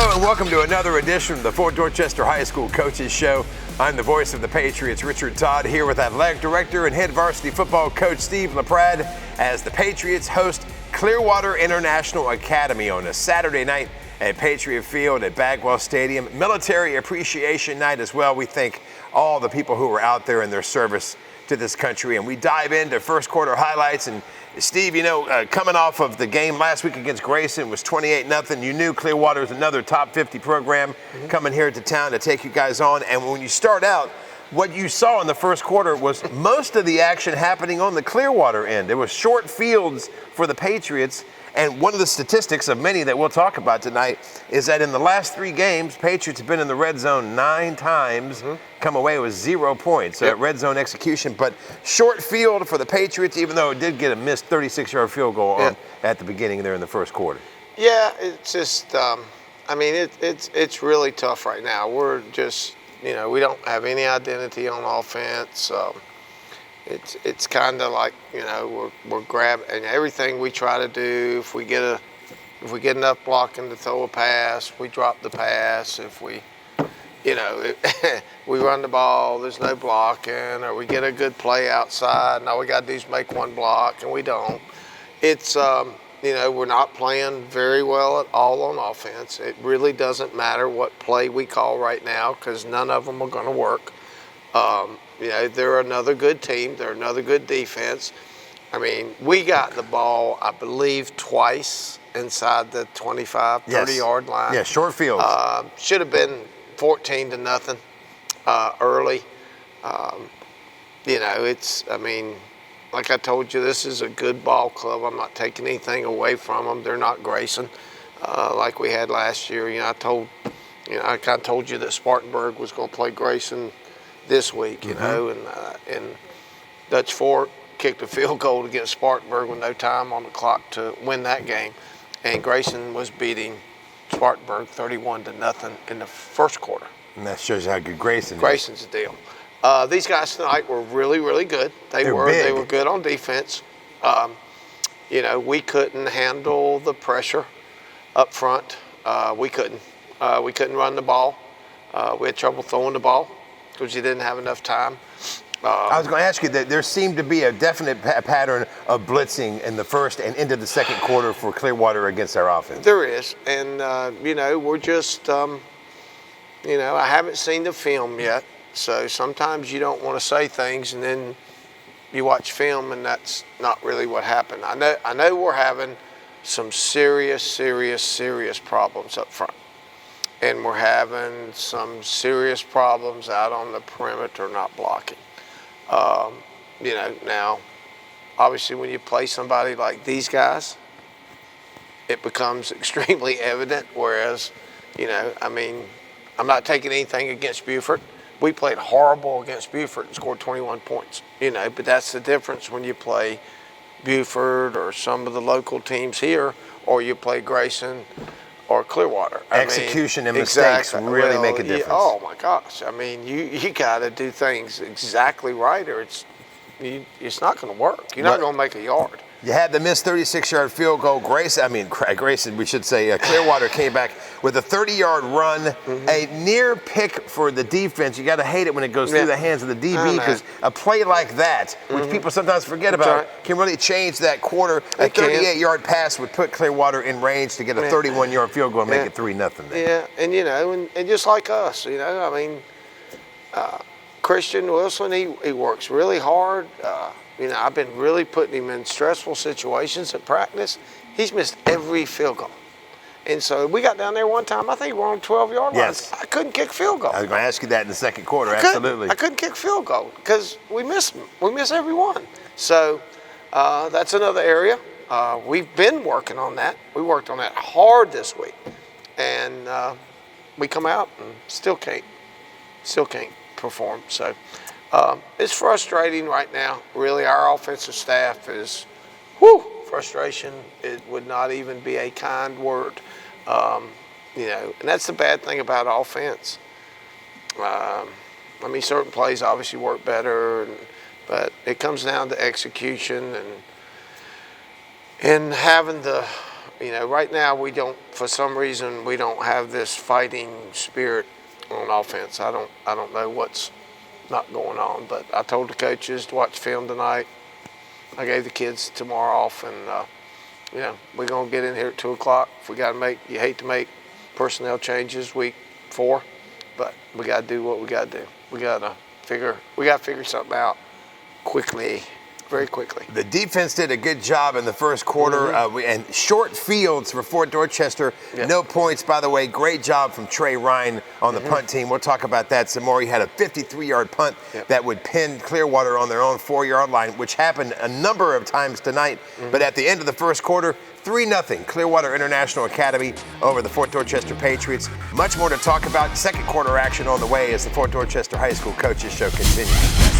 Hello and welcome to another edition of the Fort Dorchester High School Coaches Show. I'm the voice of the Patriots, Richard Todd, here with Athletic Director and Head Varsity Football Coach Steve LaPrade as the Patriots host Clearwater International Academy on a Saturday night at Patriot Field at Bagwell Stadium. Military Appreciation Night as well. We thank all the people who were out there in their service to this country, and we dive into first quarter highlights. And Steve, coming off of the game last week against Grayson, it was 28-0. You knew Clearwater was another top 50 program coming here to town to take you guys on. And when you start out, what you saw in the first quarter was most of the action happening on the Clearwater end. There was short fields for the Patriots. And one of the statistics of many that we'll talk about tonight is that in the last 3 games, Patriots have been in the red zone 9 times, come away with 0 points. Red zone execution, but short field for the Patriots, even though it did get a missed 36-yard field goal on at the beginning there in the first quarter. Yeah, it's just, it's really tough right now. We're just, we don't have any identity on offense. It's kind of like, we're grabbing, and everything we try to do, if we get enough blocking to throw a pass, we drop the pass. If we, we run the ball, there's no blocking, or we get a good play outside, and all we got to do is make one block, and we don't. It's, we're not playing very well at all on offense. It really doesn't matter what play we call right now because none of them are going to work. They're another good team. They're another good defense. We got the ball, I believe, twice inside the 25, 30-yard line. Yeah, short field. Should have been 14-0 early. Like I told you, this is a good ball club. I'm not taking anything away from them. They're not Grayson like we had last year. I kind of told you that Spartanburg was going to play Grayson this week, and Dutch Fort kicked a field goal against Spartanburg with no time on the clock to win that game, and Grayson was beating Spartanburg 31-0 in the first quarter. And that shows you how good Grayson's the deal. These guys tonight were really, really good. They were good on defense. We couldn't handle the pressure up front. We couldn't run the ball. We had trouble throwing the ball because you didn't have enough time. I was going to ask you that there seemed to be a definite pattern of blitzing in the first and into the second quarter for Clearwater against our offense. There is, and we're just, I haven't seen the film yet, so sometimes you don't want to say things, and then you watch film, and that's not really what happened. I know we're having some serious problems up front. And we're having some serious problems out on the perimeter not blocking. Now, obviously when you play somebody like these guys, it becomes extremely evident, whereas, I'm not taking anything against Buford. We played horrible against Buford and scored 21 points, but that's the difference when you play Buford or some of the local teams here, or you play Grayson or Clearwater. Execution and mistakes really make a difference. Oh my gosh! You got to do things exactly right, or it's not going to work. You're not going to make a yard. You had the missed 36-yard field goal. Clearwater came back with a 30-yard run, a near pick for the defense. You got to hate it when it goes through the hands of the DB because a play like that, which people sometimes forget about, can really change that quarter. A 38-yard pass would put Clearwater in range to get a 31-yard field goal and make it 3-0. Yeah, and and just like us, Christian Wilson, he works really hard. I've been really putting him in stressful situations at practice. He's missed every field goal. And so we got down there one time, I think we were on 12-yard line. Yes. I couldn't kick field goal. I was going to ask you that in the second quarter, absolutely. I couldn't kick field goal because we missed them. We miss every one. So that's another area. We've been working on that. We worked on that hard this week. And we come out and still can't perform. So it's frustrating right now. Really, our offensive staff is, frustration. It would not even be a kind word. And that's the bad thing about offense. Certain plays obviously work better, but it comes down to execution and having the right now we don't, for some reason, we don't have this fighting spirit on offense. I don't know what's not going on, but I told the coaches to watch film tonight. I gave the kids tomorrow off, and we're gonna get in here at 2 o'clock. If we got to you hate to make personnel changes week 4, but we got to do what we got to do. We got to figure something out quickly. Very quickly. The defense did a good job in the first quarter, and short fields for Fort Dorchester. Yep. No points, by the way. Great job from Trey Ryan on the punt team. We'll talk about that some more. He had a 53-yard punt that would pin Clearwater on their own 4-yard line, which happened a number of times tonight. But at the end of the first quarter, 3-0 Clearwater International Academy over the Fort Dorchester Patriots. Much more to talk about. Second quarter action on the way as the Fort Dorchester High School Coaches Show continues.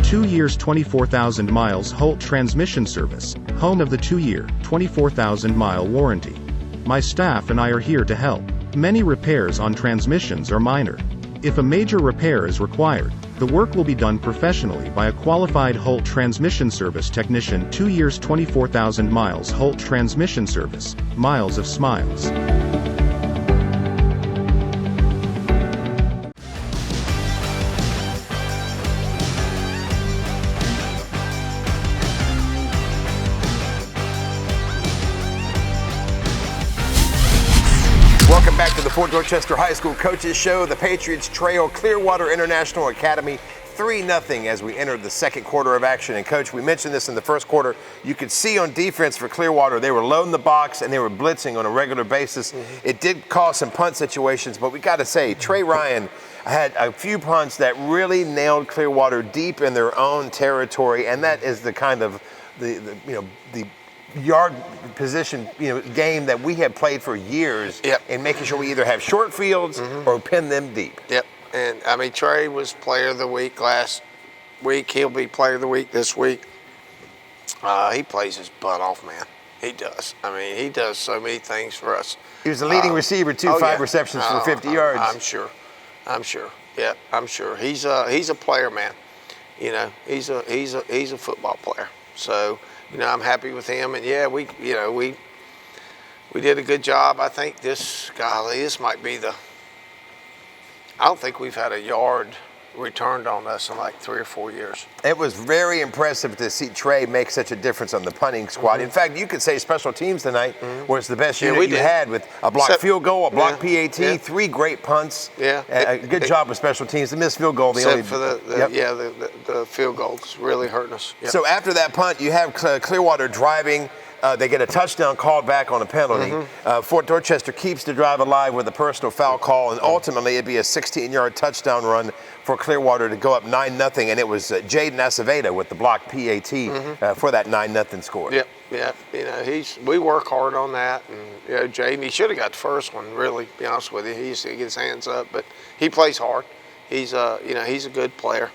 2 years 24,000 miles Holt Transmission Service, home of the 2-year, 24,000-mile warranty. My staff and I are here to help. Many repairs on transmissions are minor. If a major repair is required, the work will be done professionally by a qualified Holt Transmission Service technician. 2 years 24,000 miles Holt Transmission Service, miles of smiles. Welcome back to the Fort Dorchester High School Coaches Show. The Patriots trail Clearwater International Academy 3-0 as we enter the second quarter of action. And Coach, we mentioned this in the first quarter. You could see on defense for Clearwater, they were loading the box and they were blitzing on a regular basis. It did cause some punt situations, but we got to say, Trey Ryan had a few punts that really nailed Clearwater deep in their own territory, and that is the kind of the yard position game that we have played for years in making sure we either have short fields or pin them deep. Yep. And I mean, Trey was player of the week last week. He'll be player of the week this week. He plays his butt off, man. He does. I mean, he does so many things for us. He was the leading receiver too, 5 receptions for 50 yards. I'm sure. Yeah, I'm sure. He's a player, man. He's a football player. So, I'm happy with him, and yeah, we did a good job. I think this might be I don't think we've had a yard returned on us in like 3 or 4 years. It was very impressive to see Trey make such a difference on the punting squad. In fact, you could say special teams tonight was the best unit you had, with a blocked field goal, a blocked PAT, 3 great punts. Yeah, good job with special teams. The missed field goal, the field goals really hurting us. Yep. So after that punt, you have Clearwater driving. They get a touchdown called back on a penalty. Fort Dorchester keeps the drive alive with a personal foul call, and ultimately it'd be a 16-yard touchdown run for Clearwater to go up 9-0, and it was Jaden Aceveda with the blocked PAT for that 9-0 score. Yep. We work hard on that, and Jaden, he should have got the first one, really, to be honest with you. He used to get his hands up, but he plays hard. He's a good player.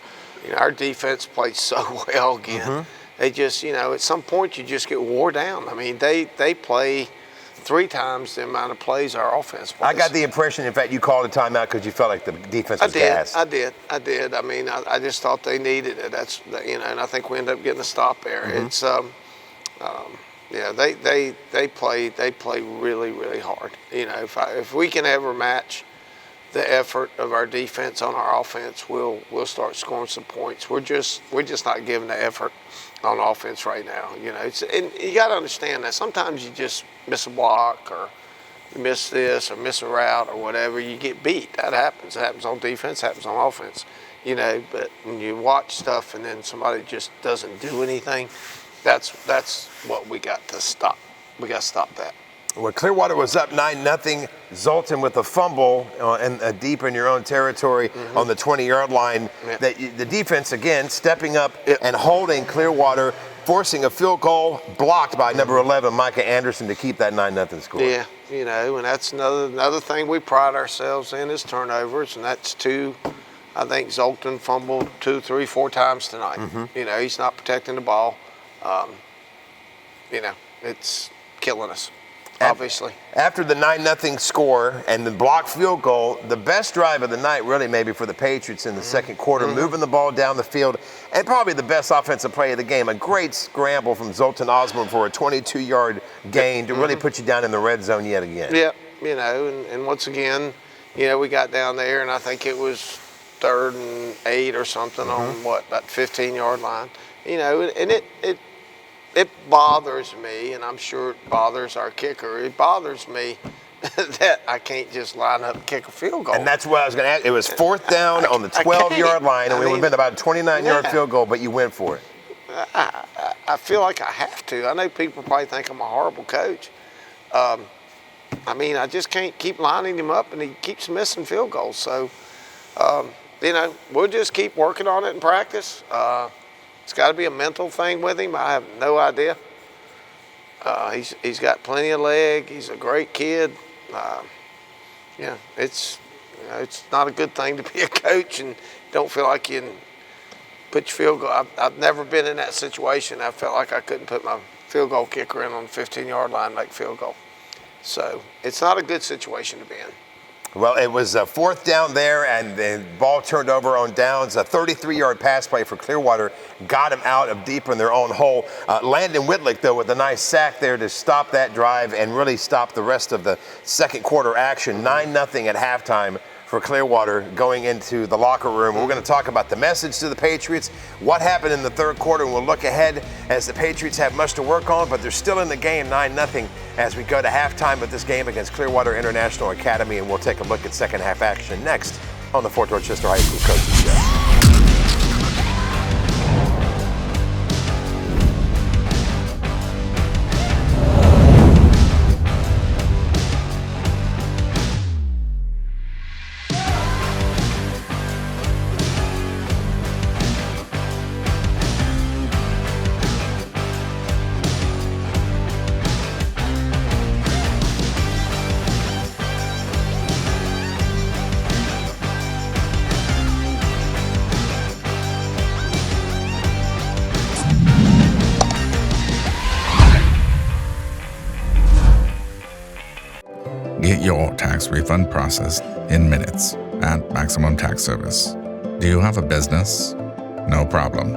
Our defense plays so well again. They just, at some point you just get wore down. I mean, they play 3 times the amount of plays our offense plays. I got the impression, in fact, you called a timeout because you felt like the defense was gassed. I did. I mean, I just thought they needed it. That's, and I think we ended up getting a stop there. It's, they play really, really hard. If we can ever match the effort of our defense on our offense, we'll start scoring some points. We're just not giving the effort on offense right now. And you got to understand that sometimes you just miss a block, or you miss this, or miss a route, or whatever, you get beat. That happens. It happens on defense, happens on offense. But when you watch stuff and then somebody just doesn't do anything, That's what we got to stop. We got to stop that. Well, Clearwater was up 9-0. Zoltan with a fumble and deep in your own territory on the 20-yard line. Yeah. The defense, again, stepping up and holding Clearwater, forcing a field goal blocked by number 11, Micah Anderson, to keep that 9-0 score. Yeah, and that's another thing we pride ourselves in is turnovers, and that's two. I think Zoltan fumbled 2, 3, 4 times tonight. He's not protecting the ball. It's killing us. Obviously. After the 9-0 score and the blocked field goal, the best drive of the night really maybe for the Patriots in the second quarter, moving the ball down the field, and probably the best offensive play of the game. A great scramble from Zoltan Osborne for a 22-yard gain to really put you down in the red zone yet again. Yeah, and once again, we got down there, and I think it was 3rd and 8 or something on that 15-yard line. And it bothers me, and I'm sure it bothers our kicker. It bothers me that I can't just line up and kick a field goal. And that's what I was going to ask. It was 4th down on the 12-yard line, and it would have been about a 29-yard field goal, but you went for it. I feel like I have to. I know people probably think I'm a horrible coach. I just can't keep lining him up, and he keeps missing field goals. So, we'll just keep working on it in practice. It's got to be a mental thing with him. I have no idea. He's got plenty of leg. He's a great kid. It's not a good thing to be a coach and don't feel like you can put your field goal. I've never been in that situation. I felt like I couldn't put my field goal kicker in on the 15-yard line and make field goal. So it's not a good situation to be in. Well, it was a 4th down there, and the ball turned over on downs. A 33-yard pass play for Clearwater got him out of deep in their own hole. Landon Whitlick, though, with a nice sack there to stop that drive and really stop the rest of the second quarter action. 9-0 at halftime for Clearwater going into the locker room. We're going to talk about the message to the Patriots, what happened in the third quarter, and we'll look ahead as the Patriots have much to work on, but they're still in the game 9-0 as we go to halftime with this game against Clearwater International Academy, and we'll take a look at second half action next on the Fort Dorchester High School Coaches Show. Get your tax refund processed in minutes at Maximum Tax Service. Do you have a business? No problem.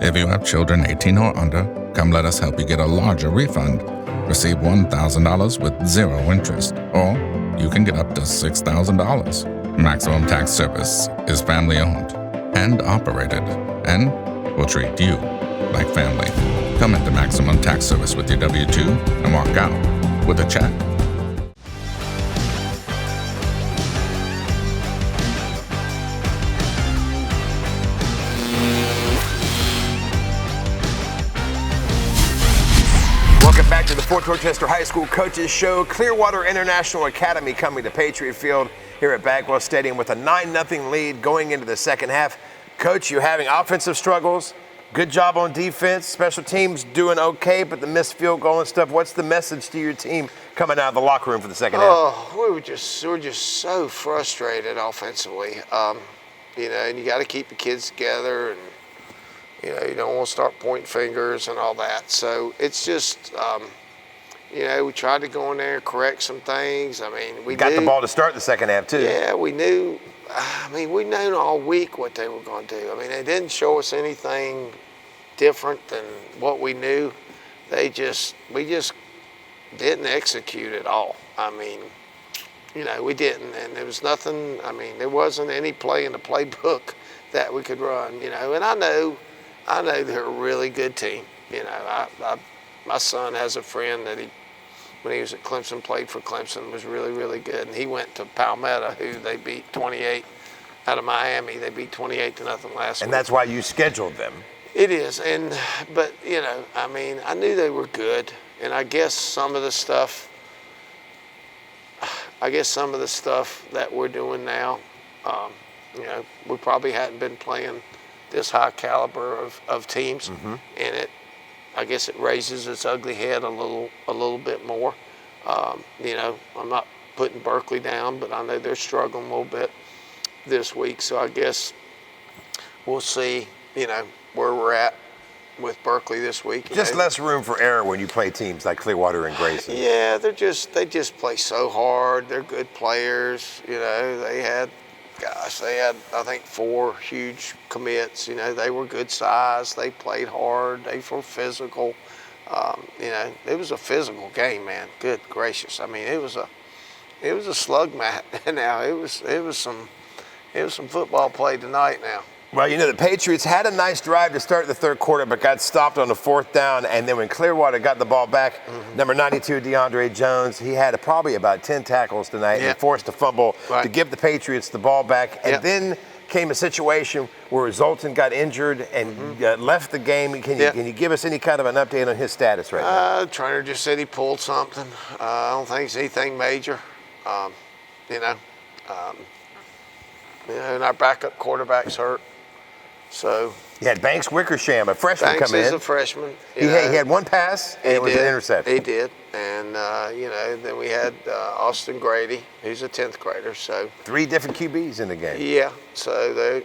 If you have children 18 or under, come let us help you get a larger refund. Receive $1,000 with 0 interest, or you can get up to $6,000. Maximum Tax Service is family-owned and operated and will treat you like family. Come into Maximum Tax Service with your W-2 and walk out with a check. Welcome back to the Fort Dorchester High School Coaches Show. Clearwater International Academy coming to Patriot Field here at Bagwell Stadium with a 9-0 lead going into the second half. Coach, you're having offensive struggles. Good job on defense. Special teams doing okay, but the missed field goal and stuff. What's the message to your team coming out of the locker room for the second half? Oh, we're just so frustrated offensively. And you got to keep the kids together, and you don't want to start pointing fingers and all that. So it's just, we tried to go in there and correct some things. We got the ball to start the second half too. Yeah, we knew. We knew all week what they were going to do. They didn't show us anything different than what we knew. We just didn't execute at all. We didn't, and there was nothing. There wasn't any play in the playbook that we could run. And I know they're a really good team. My son has a friend that when he was at Clemson, played for Clemson, was really, really good. And he went to Palmetto, who they beat 28 out of Miami. They beat 28-0 last week. And that's why you scheduled them. It is, but I mean, I knew they were good, and I guess some of the stuff that we're doing now, we probably hadn't been playing this high caliber of teams, and I guess it raises its ugly head a little bit more. I'm not putting Berkeley down, but I know they're struggling a little bit this week, so I guess we'll see, where we're at with Berkeley this week. Just less room for error when you play teams like Clearwater and Grayson. Yeah, they just play so hard. They're good players. They had I think 4 huge commits. They were good size. They played hard. They were physical. It was a physical game, man. Good gracious. I mean, it was a slug mat. Now it was some football play tonight now. Well, the Patriots had a nice drive to start the third quarter, but got stopped on the 4th down. And then when Clearwater got the ball back, number 92, DeAndre Jones, he had probably about 10 tackles tonight and forced a fumble to give the Patriots the ball back. And then came a situation where Zoltan got injured and left the game. Can you give us any kind of an update on his status right now? The trainer just said he pulled something. I don't think it's anything major. And our backup quarterback's hurt. So you had Banks Wickersham, a freshman, come in. Banks is a freshman. He had one pass, and it was an interception. He did. And, then we had Austin Grady, who's a 10th grader. So 3 different QBs in the game. Yeah. So,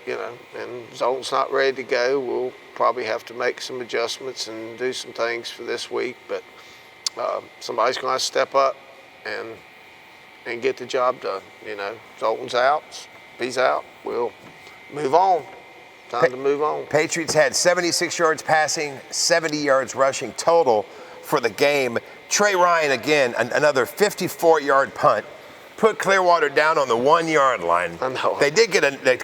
and Zoltan's not ready to go. We'll probably have to make some adjustments and do some things for this week. But somebody's going to step up and get the job done. Zoltan's out. If he's out, we'll move on. Time to move on. Patriots had 76 yards passing, 70 yards rushing total for the game. Trey Ryan, again, another 54-yard punt, put Clearwater down on the 1-yard line. I know.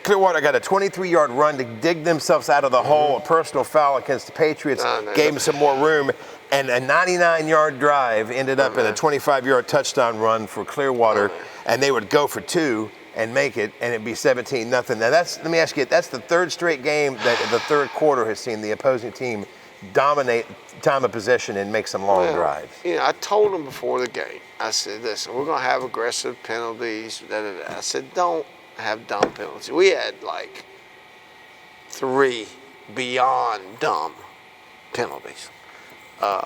Clearwater got a 23-yard run to dig themselves out of the hole. A personal foul against the Patriots gave them some more room. And a 99-yard drive ended up in a 25-yard touchdown run for Clearwater. And they would go for 2 and make it, and it'd be 17-0. Now let me ask you, that's the 3rd straight game that the third quarter has seen the opposing team dominate time of possession and make some long drives. I told them before the game, I said, listen, we're going to have aggressive penalties. I said, don't have dumb penalties. We had like 3 beyond dumb penalties.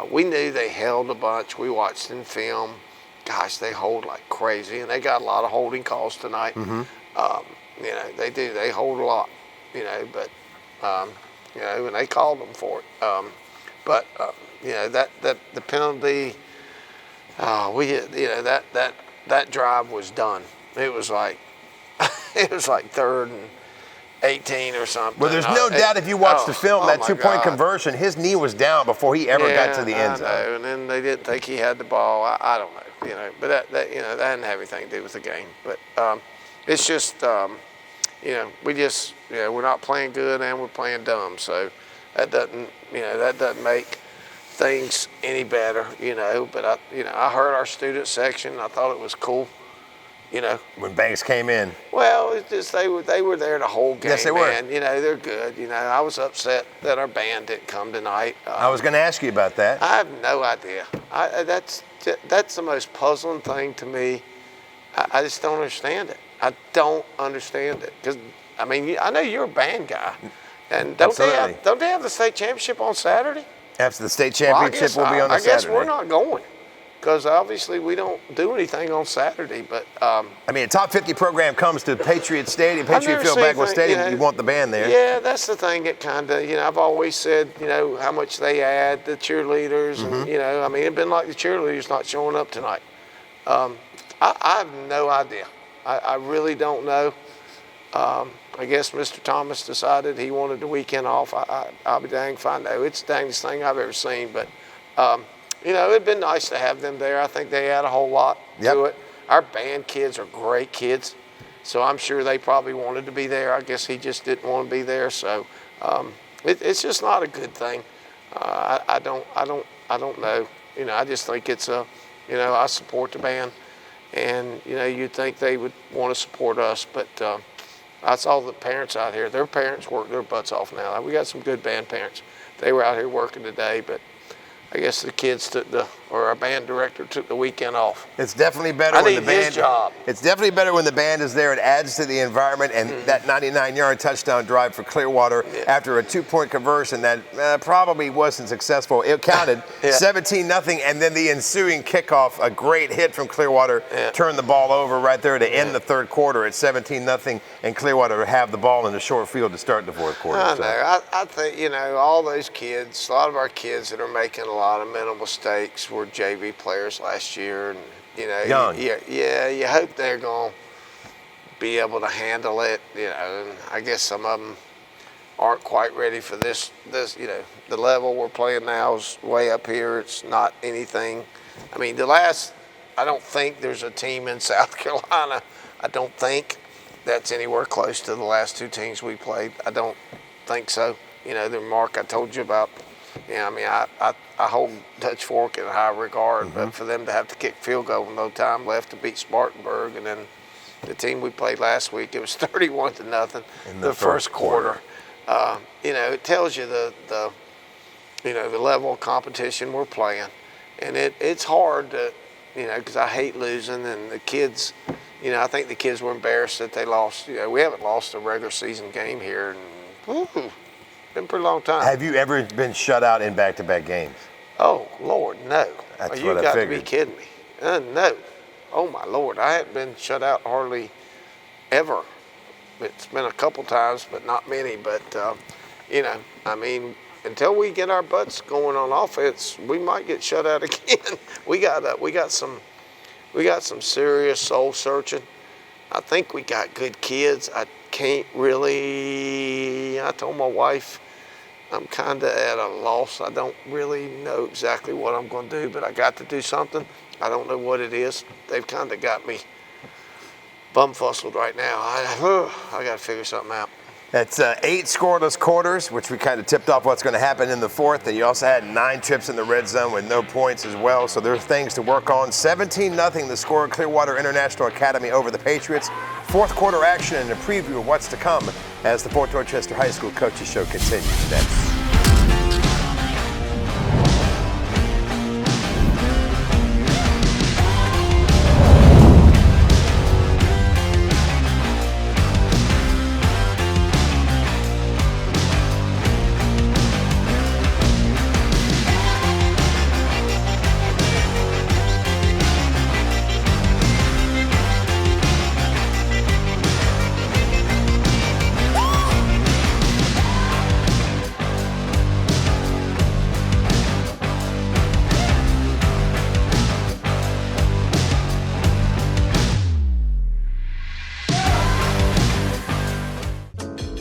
We knew they held a bunch. We watched in film. Gosh, they hold like crazy, and they got a lot of holding calls tonight. They do. They hold a lot, but, and they called them for it. That the penalty, that drive was done. It was like, 3rd and 18 or something. Well, there's no doubt if you watch the film, that 2-point conversion, his knee was down before he ever got to the end zone. I know, and then they didn't think he had the ball. I don't know. But that didn't have anything to do with the game. But it's just, we're not playing good and we're playing dumb. So that doesn't make things any better. But I heard our student section. I thought it was cool. When Banks came in. Well, it's just they were there the whole game. Yes, they were. Man. They're good. I was upset that our band didn't come tonight. I was going to ask you about that. I have no idea. That's the most puzzling thing to me. I just don't understand it. I don't understand it because I know you're a band guy, and don't they have the state championship on Saturday? After the state championship will be on the Saturday. I guess we're not going. Because obviously we don't do anything on Saturday, but a top 50 program comes to Patriot Stadium, Patriot Field, Bagwell Stadium. You want the band there. Yeah, that's the thing. It kind of, I've always said, how much they add the cheerleaders, and it'd been like the cheerleaders not showing up tonight. I have no idea. I really don't know. I guess Mr. Thomas decided he wanted the weekend off. I'll be dang if I know. It's the dangest thing I've ever seen, but. It'd been nice to have them there. I think they add a whole lot to it. Our band kids are great kids, so I'm sure they probably wanted to be there. I guess he just didn't want to be there, so it's just not a good thing. I don't know. I just think it's I support the band, and you'd think they would want to support us, but I saw the parents out here. Their parents work their butts off now. We got some good band parents. They were out here working today, but I guess the kids or our band director took the weekend off. It's definitely better when the band. His job. It's definitely better when the band is there. It adds to the environment, and that 99-yard touchdown drive for Clearwater after a 2-point conversion that probably wasn't successful. It counted 17-0, and then the ensuing kickoff, a great hit from Clearwater, turned the ball over right there to end the third quarter at 17-0, and Clearwater have the ball in the short field to start the fourth quarter. I know. I think, all those kids, a lot of our kids that are making a lot of mental mistakes were JV players last year, and young. You hope they're going to be able to handle it, and I guess some of them aren't quite ready for this, the level we're playing now is way up here. It's not anything. I mean, I don't think there's a team in South Carolina, I don't think that's anywhere close to the last two teams we played. I don't think so. The mark I told you about, I hold Dutch Fork in high regard, but for them to have to kick field goal with no time left to beat Spartanburg, and then the team we played last week, it was 31-0 in the first quarter. It tells you the level of competition we're playing, and it's hard to, because I hate losing, and the kids, I think the kids were embarrassed that they lost. We haven't lost a regular season game here in been a pretty long time. Have you ever been shut out in back-to-back games? Oh, Lord, no. That's you what I got figured. to be kidding me. No. Oh, my Lord. I haven't been shut out hardly ever. It's been a couple times, but not many. But, until we get our butts going on offense, we might get shut out again. We got some serious soul searching. I think we got good kids. I told my wife, I'm kind of at a loss. I don't really know exactly what I'm going to do, but I got to do something. I don't know what it is. They've kind of got me bum-fuzzled right now. I got to figure something out. That's 8 scoreless quarters, which we kind of tipped off what's going to happen in the fourth. And you also had 9 trips in the red zone with no points as well. So there's things to work on. 17-0 the score, Clearwater International Academy over the Patriots. Fourth quarter action and a preview of what's to come as the Fort Dorchester High School Coaches Show continues next.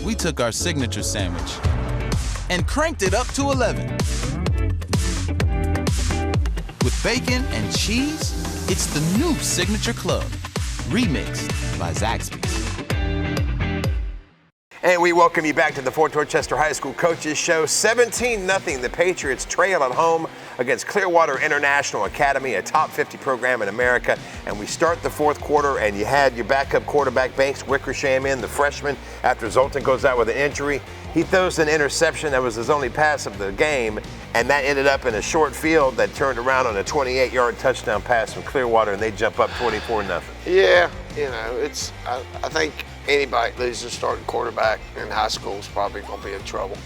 We took our signature sandwich and cranked it up to 11. With bacon and cheese, it's the new Signature Club, remixed by Zaxby's. And we welcome you back to the Fort Dorchester High School Coaches Show. 17-0 the Patriots trail at home against Clearwater International Academy, a top 50 program in America. And we start the fourth quarter, and you had your backup quarterback, Banks Wickersham, in, the freshman, after Zoltan goes out with an injury. He throws an interception that was his only pass of the game, and that ended up in a short field that turned around on a 28-yard touchdown pass from Clearwater, and they jump up 24-0. Yeah, I think anybody that loses a starting quarterback in high school is probably going to be in trouble.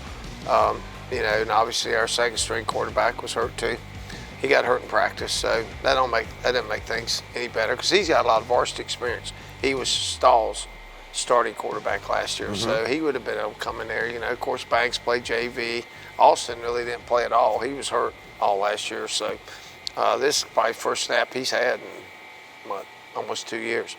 And obviously our second string quarterback was hurt too. He got hurt in practice, so that didn't make things any better because he's got a lot of varsity experience. He was Stahl's starting quarterback last year, so he would have been able to come in there. Of course, Banks played JV. Austin really didn't play at all. He was hurt all last year, so this is probably first snap he's had in almost 2 years.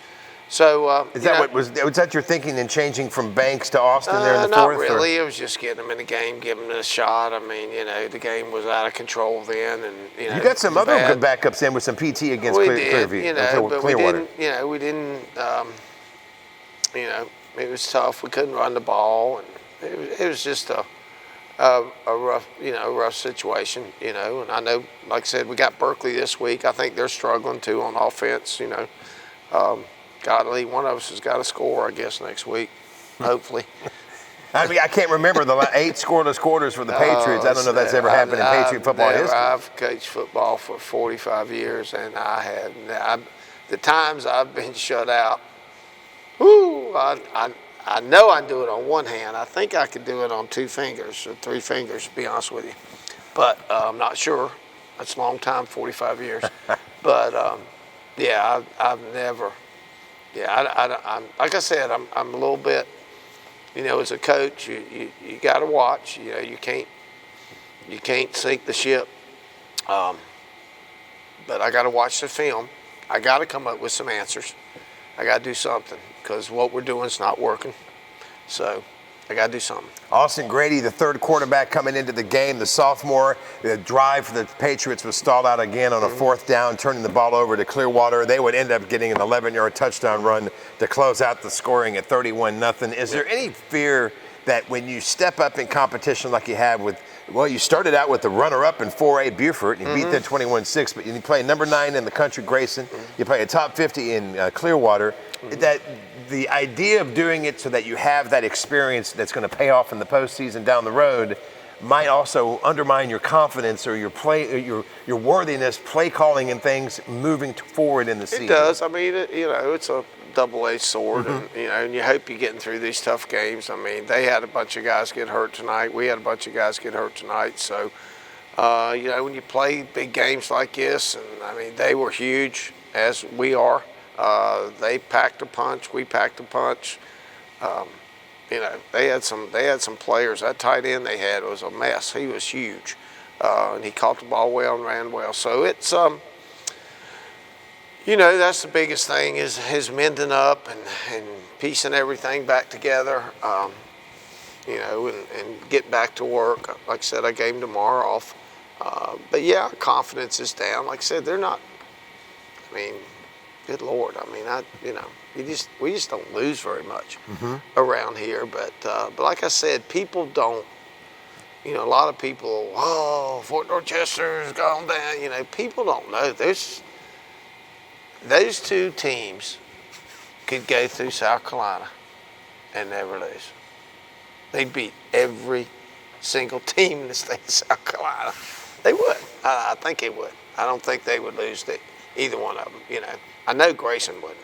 So was that your thinking in changing from Banks to Austin there in the not fourth? Not really. It was just getting him in the game, giving him a shot. I mean, the game was out of control then, and you got some other good backups in with some PT against Clearview. But Clearwater. We didn't. It was tough. We couldn't run the ball, and it was just a rough situation. And I know, like I said, we got Berkeley this week. I think they're struggling too on offense. Godly, one of us has got to score, I guess, next week. hopefully. I mean, I can't remember the 8 scoreless quarters for the Patriots. I don't know if that's ever happened in Patriot football history. I've coached football for 45 years, and the times I've been shut out, I know I do it on one hand. I think I could do it on 2 fingers or 3 fingers, to be honest with you. But I'm not sure. That's a long time, 45 years. But, I've never. I'm like I said, I'm a little bit, as a coach, you got to watch. You can't sink the ship. But I got to watch the film. I got to come up with some answers. I got to do something because what we're doing is not working. So I got to do something. Austin Grady, the third quarterback coming into the game, the sophomore. The drive for the Patriots was stalled out again on a 4th down, turning the ball over to Clearwater. They would end up getting an 11-yard touchdown run to close out the scoring at 31-0. Is there any fear that when you step up in competition like you have with, you started out with the runner-up in 4A Beaufort, and you beat them 21-6, but you play number 9 in the country, Grayson. You play a top 50 in Clearwater. That the idea of doing it so that you have that experience that's going to pay off in the postseason down the road might also undermine your confidence or your play, your worthiness, play calling and things moving forward in the season. It does. I mean, it's a double-edged sword, and you hope you're getting through these tough games. I mean, they had a bunch of guys get hurt tonight. We had a bunch of guys get hurt tonight. So, when you play big games like this, and I mean, they were huge as we are. They packed a punch. We packed a punch. They had some players. That tight end they had was a mess. He was huge, and he caught the ball well and ran well. So it's that's the biggest thing is mending up and piecing everything back together. And get back to work. Like I said, I gave him tomorrow off. But yeah, confidence is down. Like I said, they're not. I mean, good Lord. I mean, we just don't lose very much around here. But like I said, people don't. A lot of people. Fort Dorchester has gone down. People don't know. Those 2 teams could go through South Carolina and never lose. They'd beat every single team in the state of South Carolina. They would. I think they would. I don't think they would lose to either one of them. I know Grayson wouldn't.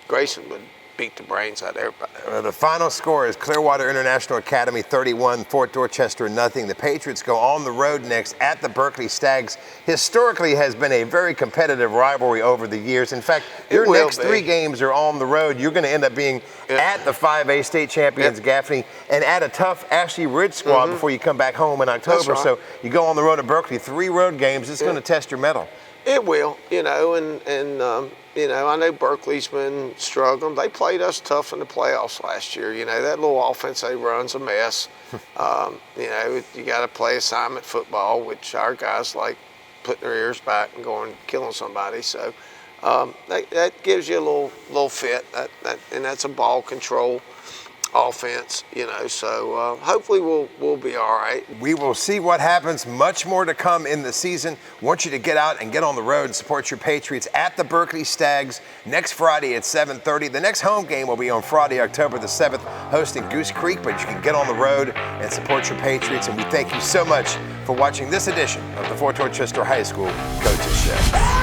Grayson would beat the brains out of everybody. The final score is Clearwater International Academy 31, Fort Dorchester 0. The Patriots go on the road next at the Berkeley Stags. Historically has been a very competitive rivalry over the years. In fact, your next 3 games are on the road. You're going to end up being at the 5A state champions, Gaffney, and at a tough Ashley Ridge squad before you come back home in October. Right. So you go on the road to Berkeley, 3 road games. It's going to test your mettle. It will, I know Berkeley's been struggling. They played us tough in the playoffs last year. That little offense they run's a mess. You got to play assignment football, which our guys like putting their ears back and going killing somebody. So that gives you a little fit. And that's a ball control offense, so hopefully we'll be all right. We will see what happens. Much more to come in the season. Want you to get out and get on the road and support your Patriots at the Berkeley Stags next Friday at 7:30. The next home game will be on Friday, October the 7th, hosting Goose Creek, but you can get on the road and support your Patriots, and we thank you so much for watching this edition of the Fort Dorchester High School Coaches Show.